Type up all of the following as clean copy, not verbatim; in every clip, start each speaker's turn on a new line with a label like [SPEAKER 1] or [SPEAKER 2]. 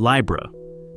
[SPEAKER 1] Libra.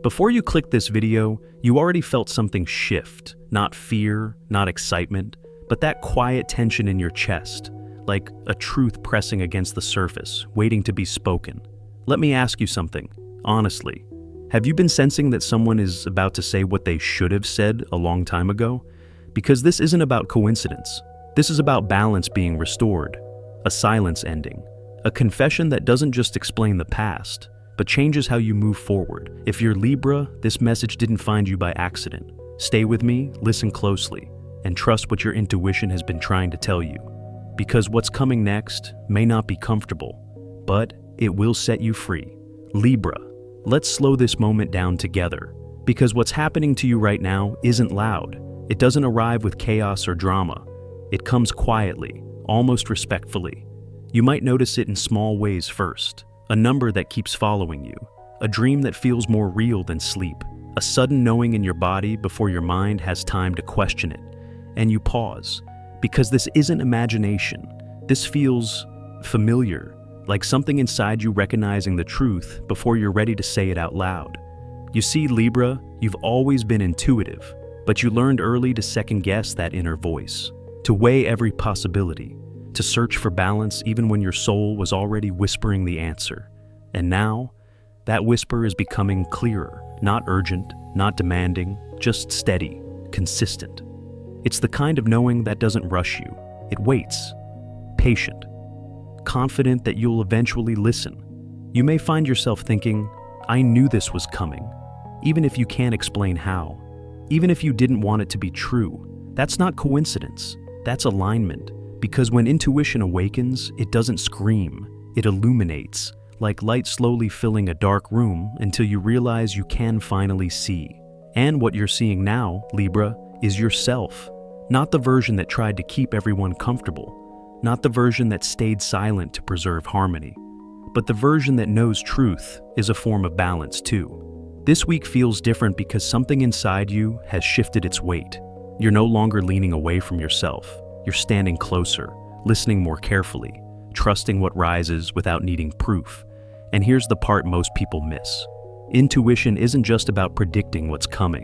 [SPEAKER 1] Before you clicked this video, you already felt something shift. Not fear, not excitement, but that quiet tension in your chest, like a truth pressing against the surface, waiting to be spoken. Let me ask you something, honestly. Have you been sensing that someone is about to say what they should have said a long time ago? Because this isn't about coincidence. This is about balance being restored, a silence ending, a confession that doesn't just explain the past, but changes how you move forward. If you're Libra, this message didn't find you by accident. Stay with me, listen closely, and trust what your intuition has been trying to tell you. Because what's coming next may not be comfortable, but it will set you free. Libra, let's slow this moment down together. Because what's happening to you right now isn't loud. It doesn't arrive with chaos or drama. It comes quietly, almost respectfully. You might notice it in small ways first. A number that keeps following you, a dream that feels more real than sleep, a sudden knowing in your body before your mind has time to question it. And you pause, because this isn't imagination. This feels familiar, like something inside you recognizing the truth before you're ready to say it out loud. You see, Libra, you've always been intuitive, but you learned early to second-guess that inner voice, to weigh every possibility, to search for balance even when your soul was already whispering the answer. And now, that whisper is becoming clearer, not urgent, not demanding, just steady, consistent. It's the kind of knowing that doesn't rush you. It waits, patient, confident that you'll eventually listen. You may find yourself thinking, I knew this was coming, even if you can't explain how, even if you didn't want it to be true. That's not coincidence, that's alignment. Because when intuition awakens, it doesn't scream, it illuminates, like light slowly filling a dark room until you realize you can finally see. And what you're seeing now, Libra, is yourself. Not the version that tried to keep everyone comfortable, not the version that stayed silent to preserve harmony, but the version that knows truth is a form of balance too. This week feels different because something inside you has shifted its weight. You're no longer leaning away from yourself. You're standing closer, listening more carefully, trusting what rises without needing proof. And here's the part most people miss. Intuition isn't just about predicting what's coming.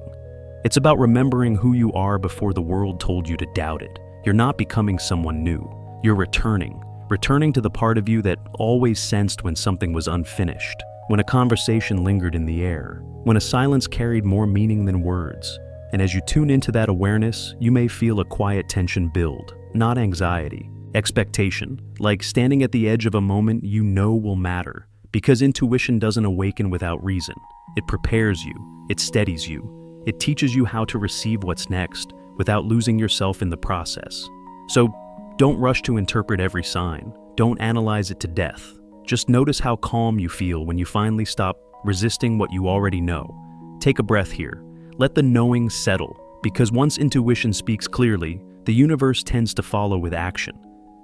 [SPEAKER 1] It's about remembering who you are before the world told you to doubt it. You're not becoming someone new. You're returning to the part of you that always sensed when something was unfinished, when a conversation lingered in the air, when a silence carried more meaning than words. And as you tune into that awareness, you may feel a quiet tension build, not anxiety, expectation, like standing at the edge of a moment you know will matter. Because intuition doesn't awaken without reason. It prepares you, it steadies you, it teaches you how to receive what's next without losing yourself in the process. So don't rush to interpret every sign. Don't analyze it to death. Just notice how calm you feel when you finally stop resisting what you already know. Take a breath here. Let the knowing settle, because once intuition speaks clearly, the universe tends to follow with action.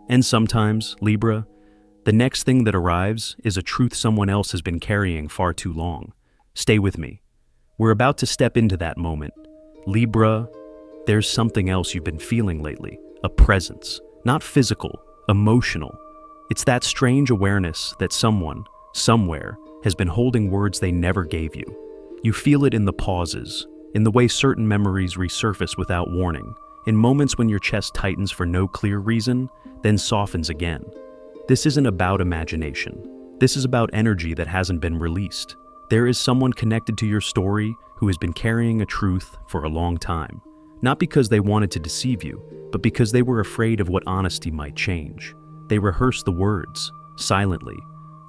[SPEAKER 1] And sometimes, Libra, the next thing that arrives is a truth someone else has been carrying far too long. Stay with me. We're about to step into that moment. Libra, there's something else you've been feeling lately, a presence, not physical, emotional. It's that strange awareness that someone, somewhere, has been holding words they never gave you. You feel it in the pauses, in the way certain memories resurface without warning, in moments when your chest tightens for no clear reason, then softens again. This isn't about imagination. This is about energy that hasn't been released. There is someone connected to your story who has been carrying a truth for a long time. Not because they wanted to deceive you, but because they were afraid of what honesty might change. They rehearsed the words, silently,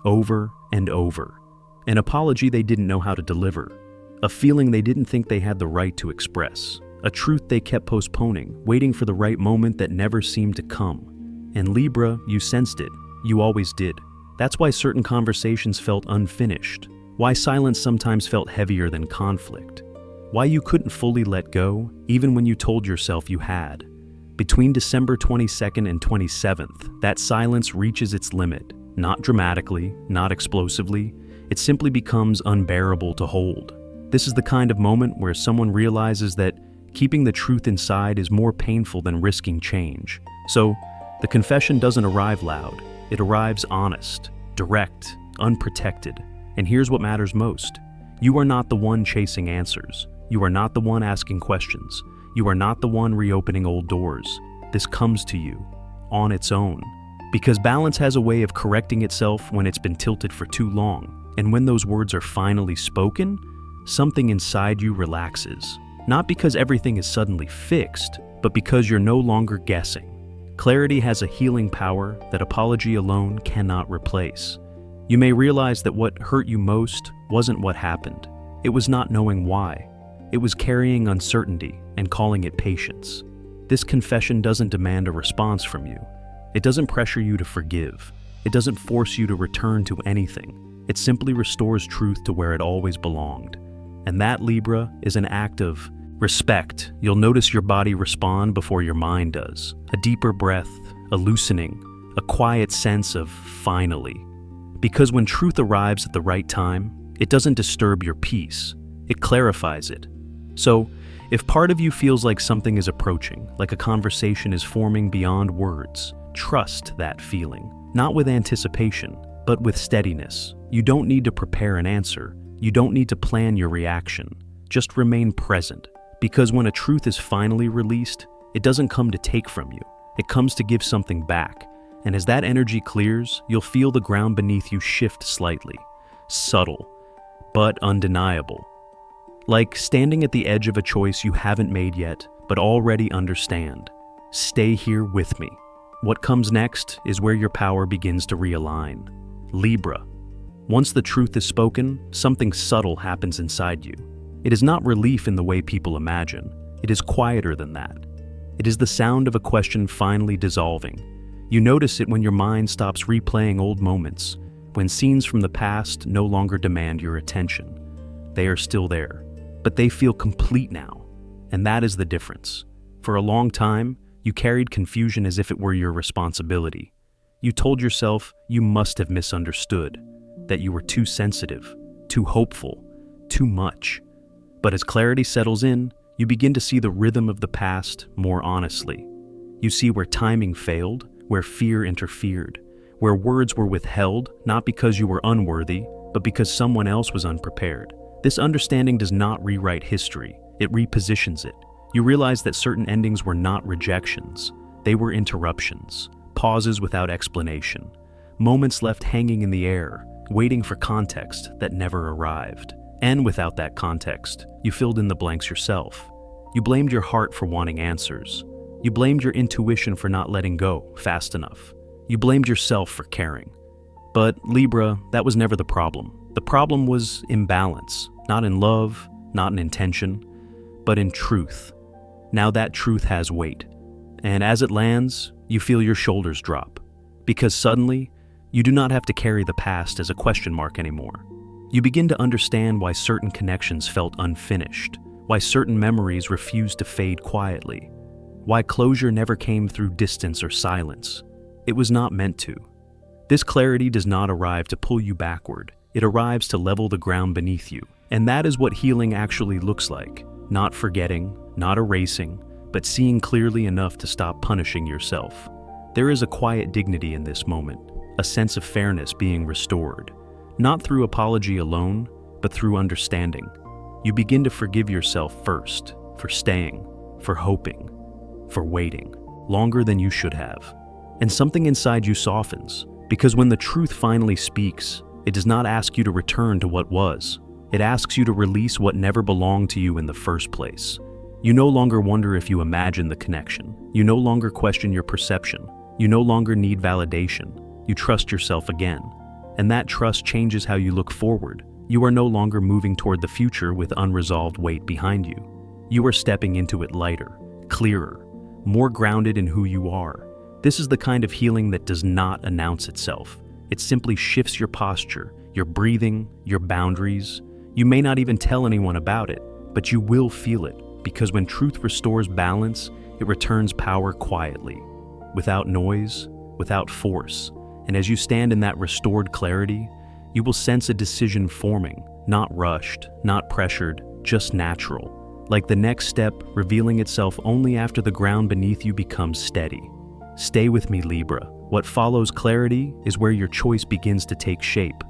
[SPEAKER 1] over and over. An apology they didn't know how to deliver. A feeling they didn't think they had the right to express. A truth they kept postponing, waiting for the right moment that never seemed to come. And Libra, you sensed it. You always did. That's why certain conversations felt unfinished. Why silence sometimes felt heavier than conflict. Why you couldn't fully let go, even when you told yourself you had. Between December 22nd and 27th, that silence reaches its limit. Not dramatically, not explosively. It simply becomes unbearable to hold. This is the kind of moment where someone realizes that keeping the truth inside is more painful than risking change. So, the confession doesn't arrive loud. It arrives honest, direct, unprotected. And here's what matters most. You are not the one chasing answers. You are not the one asking questions. You are not the one reopening old doors. This comes to you on its own. Because balance has a way of correcting itself when it's been tilted for too long. And when those words are finally spoken, something inside you relaxes. Not because everything is suddenly fixed, but because you're no longer guessing. Clarity has a healing power that apology alone cannot replace. You may realize that what hurt you most wasn't what happened. It was not knowing why. It was carrying uncertainty and calling it patience. This confession doesn't demand a response from you. It doesn't pressure you to forgive. It doesn't force you to return to anything. It simply restores truth to where it always belonged. And that, Libra, is an act of respect. You'll notice your body respond before your mind does. A deeper breath, a loosening, a quiet sense of finally. Because when truth arrives at the right time, it doesn't disturb your peace. It clarifies it. So, if part of you feels like something is approaching, like a conversation is forming beyond words, trust that feeling. Not with anticipation, but with steadiness. You don't need to prepare an answer. You don't need to plan your reaction. Just remain present. Because when a truth is finally released, it doesn't come to take from you. It comes to give something back. And as that energy clears, you'll feel the ground beneath you shift slightly. Subtle, but undeniable. Like standing at the edge of a choice you haven't made yet, but already understand. Stay here with me. What comes next is where your power begins to realign. Libra. Once the truth is spoken, something subtle happens inside you. It is not relief in the way people imagine. It is quieter than that. It is the sound of a question finally dissolving. You notice it when your mind stops replaying old moments, when scenes from the past no longer demand your attention. They are still there, but they feel complete now. And that is the difference. For a long time, you carried confusion as if it were your responsibility. You told yourself you must have misunderstood, that you were too sensitive, too hopeful, too much. But as clarity settles in, you begin to see the rhythm of the past more honestly. You see where timing failed, where fear interfered, where words were withheld, not because you were unworthy, but because someone else was unprepared. This understanding does not rewrite history, it repositions it. You realize that certain endings were not rejections, they were interruptions, pauses without explanation, moments left hanging in the air, waiting for context that never arrived. And without that context, you filled in the blanks yourself. You blamed your heart for wanting answers. You blamed your intuition for not letting go fast enough. You blamed yourself for caring. But Libra, that was never the problem. The problem was imbalance, not in love, not in intention, but in truth. Now that truth has weight. And as it lands, you feel your shoulders drop. Because suddenly, you do not have to carry the past as a question mark anymore. You begin to understand why certain connections felt unfinished, why certain memories refused to fade quietly, why closure never came through distance or silence. It was not meant to. This clarity does not arrive to pull you backward. It arrives to level the ground beneath you. And that is what healing actually looks like. Not forgetting, not erasing, but seeing clearly enough to stop punishing yourself. There is a quiet dignity in this moment, a sense of fairness being restored. Not through apology alone, but through understanding. You begin to forgive yourself first, for staying, for hoping, for waiting, longer than you should have. And something inside you softens, because when the truth finally speaks, it does not ask you to return to what was. It asks you to release what never belonged to you in the first place. You no longer wonder if you imagined the connection. You no longer question your perception. You no longer need validation. You trust yourself again. And that trust changes how you look forward. You are no longer moving toward the future with unresolved weight behind you. You are stepping into it lighter, clearer, more grounded in who you are. This is the kind of healing that does not announce itself. It simply shifts your posture, your breathing, your boundaries. You may not even tell anyone about it, but you will feel it, because when truth restores balance, it returns power quietly, without noise, without force. And as you stand in that restored clarity, you will sense a decision forming, not rushed, not pressured, just natural, like the next step revealing itself only after the ground beneath you becomes steady. Stay with me, Libra. What follows clarity is where your choice begins to take shape.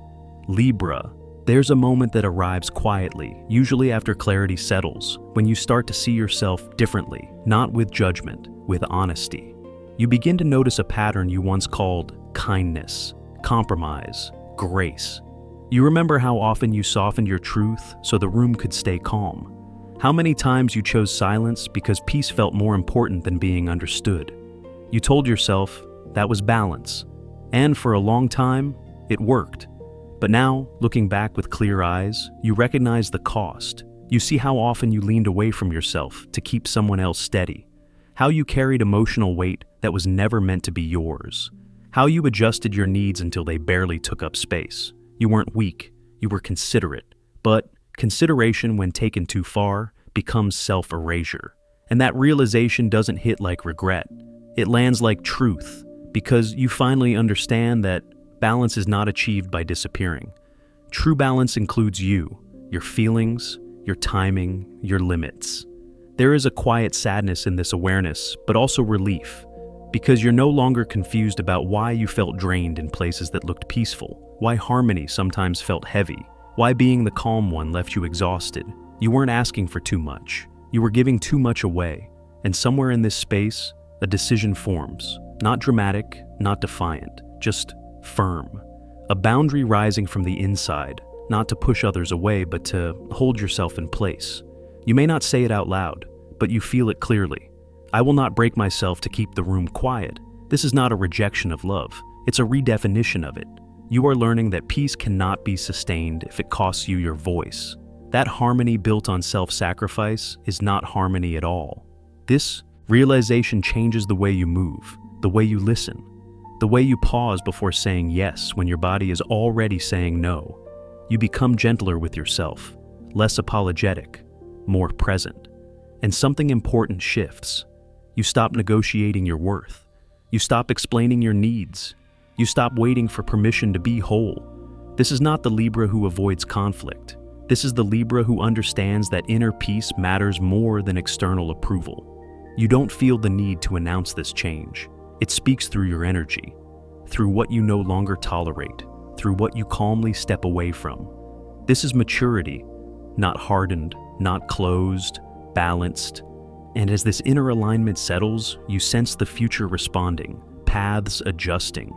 [SPEAKER 1] Libra, There's a moment that arrives quietly, usually after clarity settles, when you start to see yourself differently, not with judgment, with honesty. You begin to notice a pattern you once called kindness, compromise, grace. You remember how often you softened your truth so the room could stay calm. How many times you chose silence because peace felt more important than being understood. You told yourself that was balance, and for a long time, it worked. But now, looking back with clear eyes, you recognize the cost. You see how often you leaned away from yourself to keep someone else steady. How you carried emotional weight that was never meant to be yours. How you adjusted your needs until they barely took up space. You weren't weak, you were considerate. But consideration, when taken too far, becomes self-erasure. And that realization doesn't hit like regret. It lands like truth, because you finally understand that balance is not achieved by disappearing. True balance includes you, your feelings, your timing, your limits. There is a quiet sadness in this awareness, but also relief, because you're no longer confused about why you felt drained in places that looked peaceful, why harmony sometimes felt heavy, why being the calm one left you exhausted. You weren't asking for too much. You were giving too much away. And somewhere in this space, a decision forms. Not dramatic, not defiant, just firm. A boundary rising from the inside, not to push others away, but to hold yourself in place. You may not say it out loud, but you feel it clearly. I will not break myself to keep the room quiet. This is not a rejection of love. It's a redefinition of it. You are learning that peace cannot be sustained if it costs you your voice. That harmony built on self-sacrifice is not harmony at all. This realization changes the way you move, the way you listen, the way you pause before saying yes when your body is already saying no. You become gentler with yourself, less apologetic, more present. And something important shifts. You stop negotiating your worth. You stop explaining your needs. You stop waiting for permission to be whole. This is not the Libra who avoids conflict. This is the Libra who understands that inner peace matters more than external approval. You don't feel the need to announce this change. It speaks through your energy, through what you no longer tolerate, through what you calmly step away from. This is maturity, not hardened, not closed, balanced. And as this inner alignment settles, you sense the future responding, paths adjusting,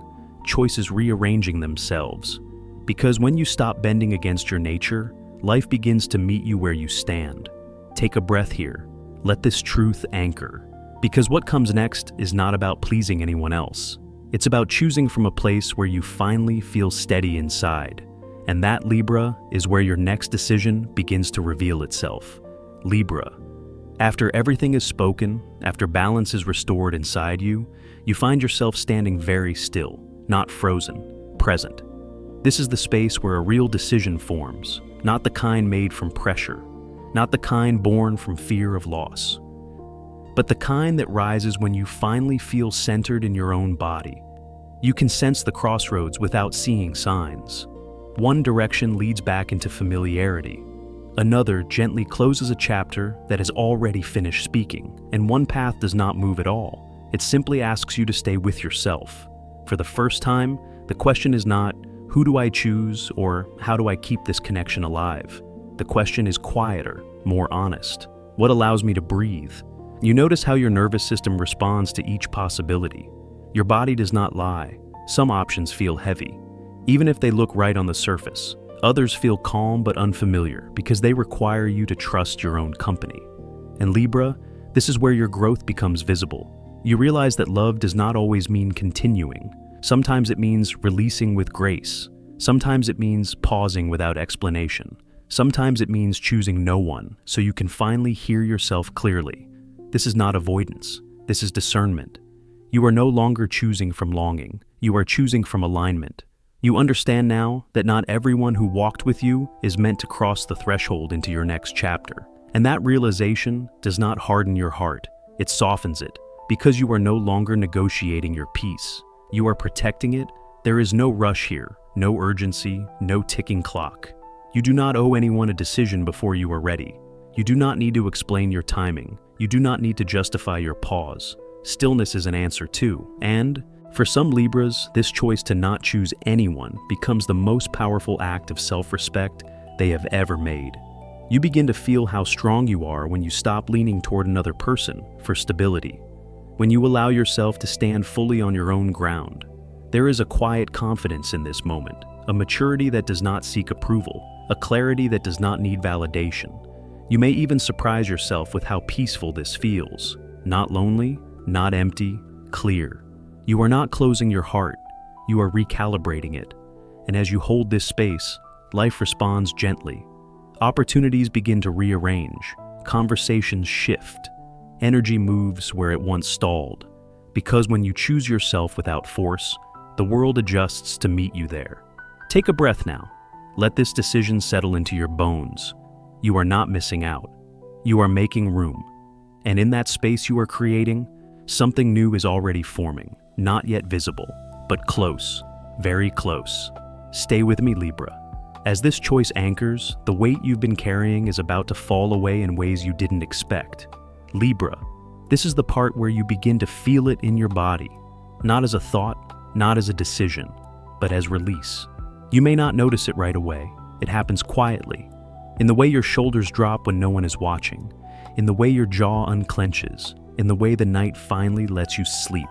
[SPEAKER 1] choices rearranging themselves. Because when you stop bending against your nature, life begins to meet you where you stand. Take a breath here. Let this truth anchor. Because what comes next is not about pleasing anyone else. It's about choosing from a place where you finally feel steady inside. And that, Libra, is where your next decision begins to reveal itself. Libra. After everything is spoken, after balance is restored inside you, you find yourself standing very still, not frozen, present. This is the space where a real decision forms, not the kind made from pressure, not the kind born from fear of loss, but the kind that rises when you finally feel centered in your own body. You can sense the crossroads without seeing signs. One direction leads back into familiarity. Another gently closes a chapter that has already finished speaking, and one path does not move at all. It simply asks you to stay with yourself. For the first time, the question is not, who do I choose, or how do I keep this connection alive? The question is quieter, more honest. What allows me to breathe? You notice how your nervous system responds to each possibility. Your body does not lie. Some options feel heavy, even if they look right on the surface. Others feel calm but unfamiliar because they require you to trust your own company. And Libra, this is where your growth becomes visible. You realize that love does not always mean continuing. Sometimes it means releasing with grace. Sometimes it means pausing without explanation. Sometimes it means choosing no one so you can finally hear yourself clearly. This is not avoidance. This is discernment. You are no longer choosing from longing. You are choosing from alignment. You understand now that not everyone who walked with you is meant to cross the threshold into your next chapter. And that realization does not harden your heart. It softens it, because you are no longer negotiating your peace. You are protecting it. There is no rush here, no urgency, no ticking clock. You do not owe anyone a decision before you are ready. You do not need to explain your timing. You do not need to justify your pause. Stillness is an answer too. And For some Libras, this choice to not choose anyone becomes the most powerful act of self-respect they have ever made. You begin to feel how strong you are when you stop leaning toward another person for stability. When you allow yourself to stand fully on your own ground, there is a quiet confidence in this moment, a maturity that does not seek approval, a clarity that does not need validation. You may even surprise yourself with how peaceful this feels. Not lonely, not empty, clear. You are not closing your heart, you are recalibrating it. And as you hold this space, life responds gently. Opportunities begin to rearrange, conversations shift, energy moves where it once stalled. Because when you choose yourself without force, the world adjusts to meet you there. Take a breath now. Let this decision settle into your bones. You are not missing out. You are making room. And in that space you are creating, something new is already forming, not yet visible, but close, very close. Stay with me, Libra. As this choice anchors, the weight you've been carrying is about to fall away in ways you didn't expect. Libra, this is the part where you begin to feel it in your body, not as a thought, not as a decision, but as release. You may not notice it right away. It happens quietly, in the way your shoulders drop when no one is watching, in the way your jaw unclenches, in the way the night finally lets you sleep.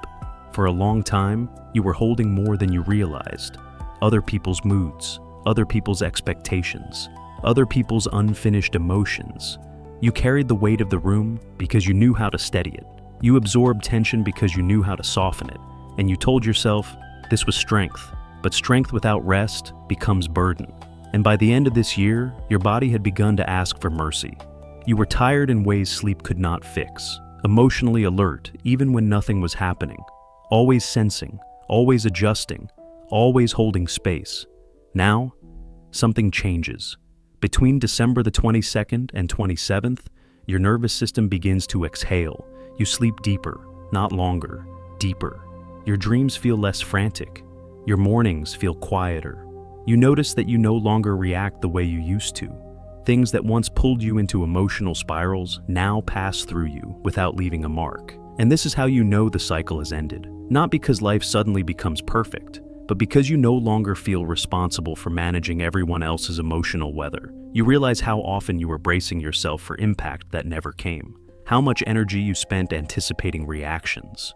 [SPEAKER 1] For a long time, you were holding more than you realized. Other people's moods, other people's expectations, other people's unfinished emotions. You carried the weight of the room because you knew how to steady it. You absorbed tension because you knew how to soften it. And you told yourself, this was strength. But strength without rest becomes burden. And by the end of this year, your body had begun to ask for mercy. You were tired in ways sleep could not fix, emotionally alert even when nothing was happening, always sensing, always adjusting, always holding space. Now, something changes. Between December the 22nd and 27th, your nervous system begins to exhale. You sleep deeper, not longer, deeper. Your dreams feel less frantic. Your mornings feel quieter. You notice that you no longer react the way you used to. Things that once pulled you into emotional spirals now pass through you without leaving a mark. And this is how you know the cycle has ended. Not because life suddenly becomes perfect, but because you no longer feel responsible for managing everyone else's emotional weather. You realize how often you were bracing yourself for impact that never came. How much energy you spent anticipating reactions,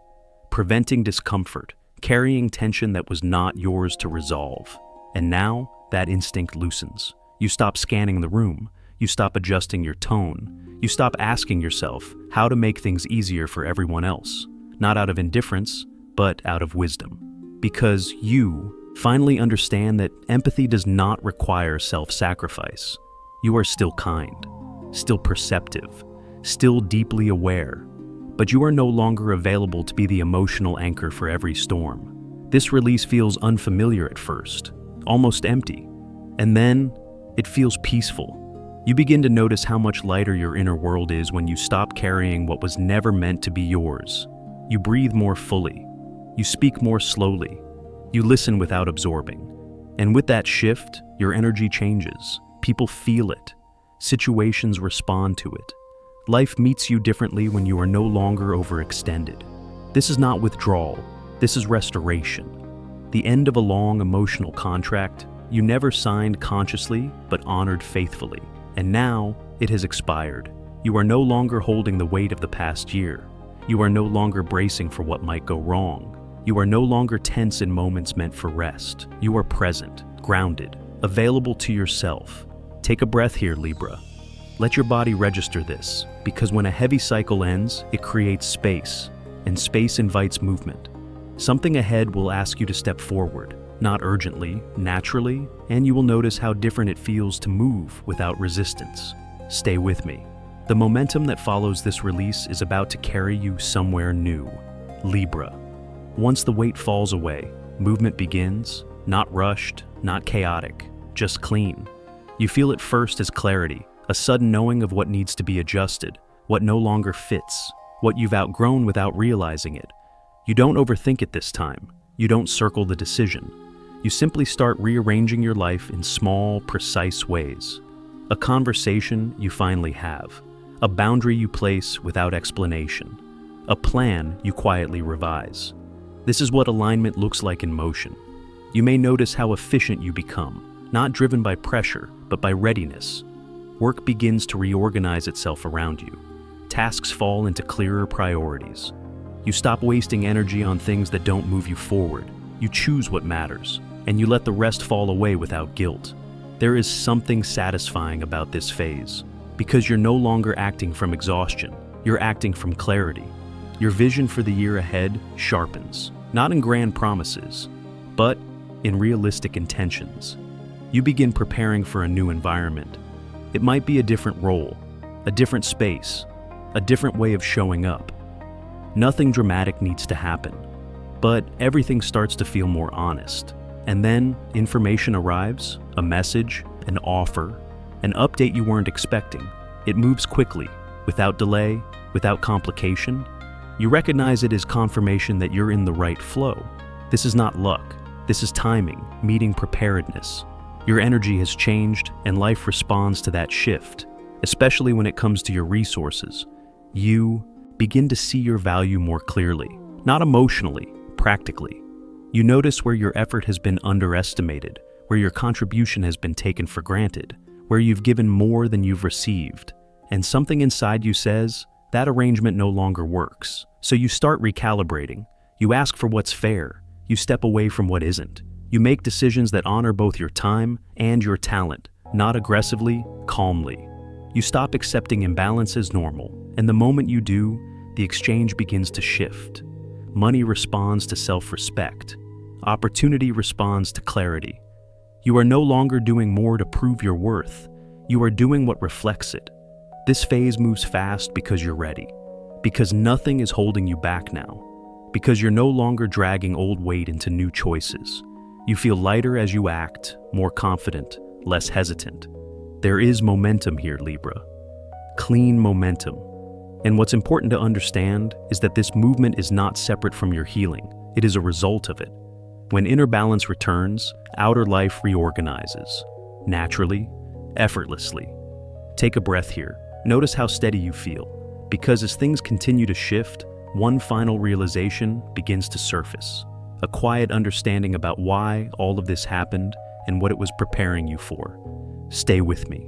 [SPEAKER 1] preventing discomfort, carrying tension that was not yours to resolve. And now, that instinct loosens. You stop scanning the room. You stop adjusting your tone. You stop asking yourself how to make things easier for everyone else. Not out of indifference, but out of wisdom. Because you finally understand that empathy does not require self-sacrifice. You are still kind, still perceptive, still deeply aware. But you are no longer available to be the emotional anchor for every storm. This release feels unfamiliar at first, almost empty. And then, it feels peaceful. You begin to notice how much lighter your inner world is when you stop carrying what was never meant to be yours. You breathe more fully. You speak more slowly. You listen without absorbing. And with that shift, your energy changes. People feel it. Situations respond to it. Life meets you differently when you are no longer overextended. This is not withdrawal. This is restoration. The end of a long emotional contract you never signed consciously but honored faithfully. And now it has expired. You are no longer holding the weight of the past year. You are no longer bracing for what might go wrong. You are no longer tense in moments meant for rest. You are present, grounded, available to yourself. Take a breath here, Libra. Let your body register this, because when a heavy cycle ends, it creates space, and space invites movement. Something ahead will ask you to step forward, not urgently, naturally, and you will notice how different it feels to move without resistance. Stay with me. The momentum that follows this release is about to carry you somewhere new. Libra. Once the weight falls away, movement begins, not rushed, not chaotic, just clean. You feel it first as clarity, a sudden knowing of what needs to be adjusted, what no longer fits, what you've outgrown without realizing it. You don't overthink it this time. You don't circle the decision. You simply start rearranging your life in small, precise ways. A conversation you finally have. A boundary you place without explanation. A plan you quietly revise. This is what alignment looks like in motion. You may notice how efficient you become, not driven by pressure, but by readiness. Work begins to reorganize itself around you. Tasks fall into clearer priorities. You stop wasting energy on things that don't move you forward. You choose what matters, and you let the rest fall away without guilt. There is something satisfying about this phase, because you're no longer acting from exhaustion, you're acting from clarity. Your vision for the year ahead sharpens, not in grand promises, but in realistic intentions. You begin preparing for a new environment. It might be a different role, a different space, a different way of showing up. Nothing dramatic needs to happen, but everything starts to feel more honest. And then information arrives, a message, an offer, an update you weren't expecting. It moves quickly, without delay, without complication. You recognize it as confirmation that you're in the right flow. This is not luck. This is timing, meeting preparedness. Your energy has changed, and life responds to that shift, especially when it comes to your resources. You begin to see your value more clearly, not emotionally, practically. You notice where your effort has been underestimated, where your contribution has been taken for granted, where you've given more than you've received. And something inside you says, that arrangement no longer works. So you start recalibrating. You ask for what's fair. You step away from what isn't. You make decisions that honor both your time and your talent, not aggressively, calmly. You stop accepting imbalance as normal, and the moment you do, the exchange begins to shift. Money responds to self-respect. Opportunity responds to clarity. You are no longer doing more to prove your worth. You are doing what reflects it. This phase moves fast because you're ready. Because nothing is holding you back now. Because you're no longer dragging old weight into new choices. You feel lighter as you act, more confident, less hesitant. There is momentum here, Libra. Clean momentum. And what's important to understand is that this movement is not separate from your healing. It is a result of it. When inner balance returns, outer life reorganizes. Naturally, effortlessly. Take a breath here. Notice how steady you feel. Because as things continue to shift, one final realization begins to surface. A quiet understanding about why all of this happened and what it was preparing you for. Stay with me.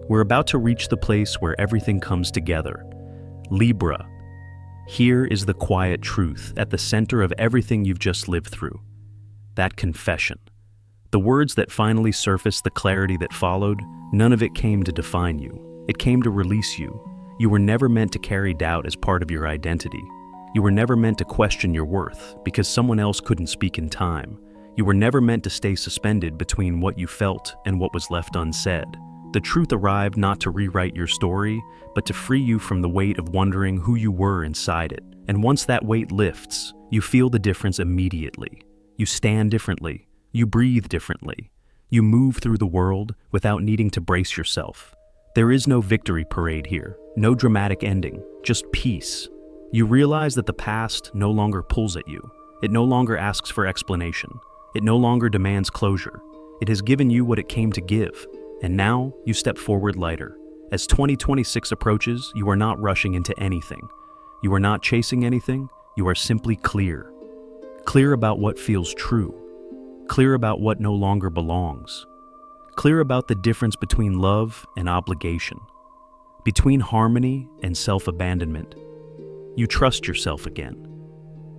[SPEAKER 1] We're about to reach the place where everything comes together. Libra. Here is the quiet truth at the center of everything you've just lived through. That confession. The words that finally surfaced, the clarity that followed, none of it came to define you. It came to release you. You were never meant to carry doubt as part of your identity. You were never meant to question your worth because someone else couldn't speak in time. You were never meant to stay suspended between what you felt and what was left unsaid. The truth arrived not to rewrite your story, but to free you from the weight of wondering who you were inside it. And once that weight lifts, you feel the difference immediately. You stand differently. You breathe differently. You move through the world without needing to brace yourself. There is no victory parade here, no dramatic ending, just peace. You realize that the past no longer pulls at you. It no longer asks for explanation. It no longer demands closure. It has given you what it came to give. And now you step forward lighter. As 2026 approaches, you are not rushing into anything. You are not chasing anything. You are simply clear. Clear about what feels true. Clear about what no longer belongs. Clear about the difference between love and obligation. Between harmony and self-abandonment. You trust yourself again.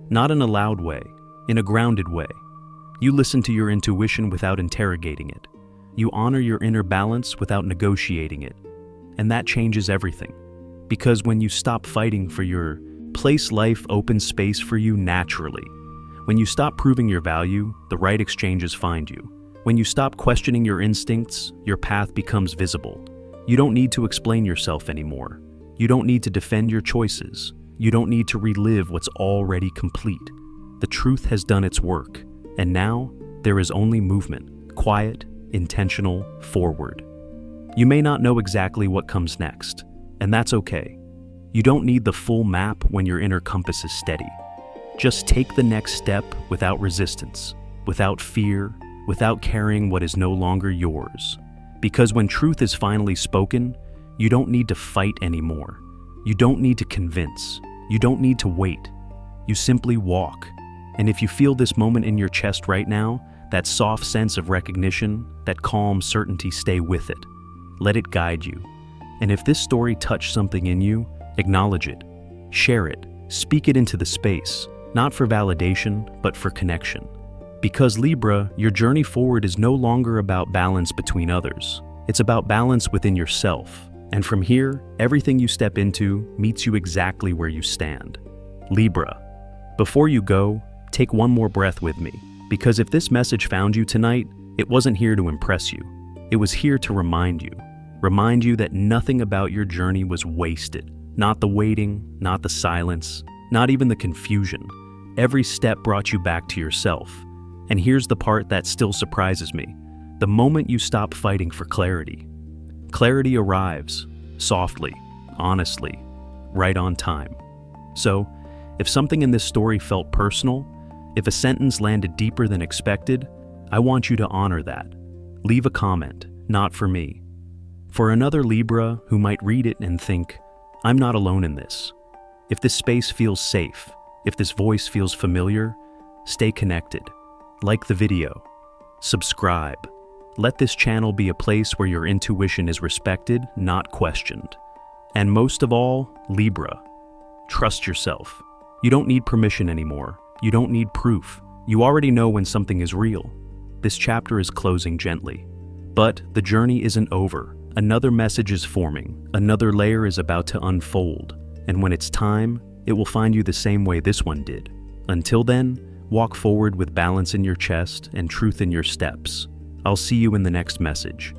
[SPEAKER 1] Not in a loud way, in a grounded way. You listen to your intuition without interrogating it. You honor your inner balance without negotiating it. And that changes everything. Because when you stop fighting for your place, life opens space for you naturally. When you stop proving your value, the right exchanges find you. When you stop questioning your instincts, your path becomes visible. You don't need to explain yourself anymore. You don't need to defend your choices. You don't need to relive what's already complete. The truth has done its work, and now there is only movement, quiet, intentional, forward. You may not know exactly what comes next, and that's okay. You don't need the full map when your inner compass is steady. Just take the next step without resistance, without fear, without carrying what is no longer yours. Because when truth is finally spoken, you don't need to fight anymore. You don't need to convince. You don't need to wait. You simply walk. And if you feel this moment in your chest right now, that soft sense of recognition, that calm certainty, stay with it. Let it guide you. And if this story touched something in you, acknowledge it. Share it. Speak it into the space, not for validation, but for connection. Because Libra, your journey forward is no longer about balance between others. It's about balance within yourself. And from here, everything you step into meets you exactly where you stand. Libra, before you go, take one more breath with me. Because if this message found you tonight, it wasn't here to impress you. It was here to remind you. Remind you that nothing about your journey was wasted. Not the waiting, not the silence, not even the confusion. Every step brought you back to yourself. And here's the part that still surprises me. The moment you stop fighting for clarity. Clarity arrives, softly, honestly, right on time. So, if something in this story felt personal, if a sentence landed deeper than expected, I want you to honor that. Leave a comment, not for me. For another Libra who might read it and think, I'm not alone in this. If this space feels safe, if this voice feels familiar, stay connected. Like the video. Subscribe. Let this channel be a place where your intuition is respected, not questioned. And most of all, Libra, trust yourself. You don't need permission anymore. You don't need proof. You already know when something is real. This chapter is closing gently. But the journey isn't over. Another message is forming. Another layer is about to unfold. And when it's time, it will find you the same way this one did. Until then, walk forward with balance in your chest and truth in your steps. I'll see you in the next message.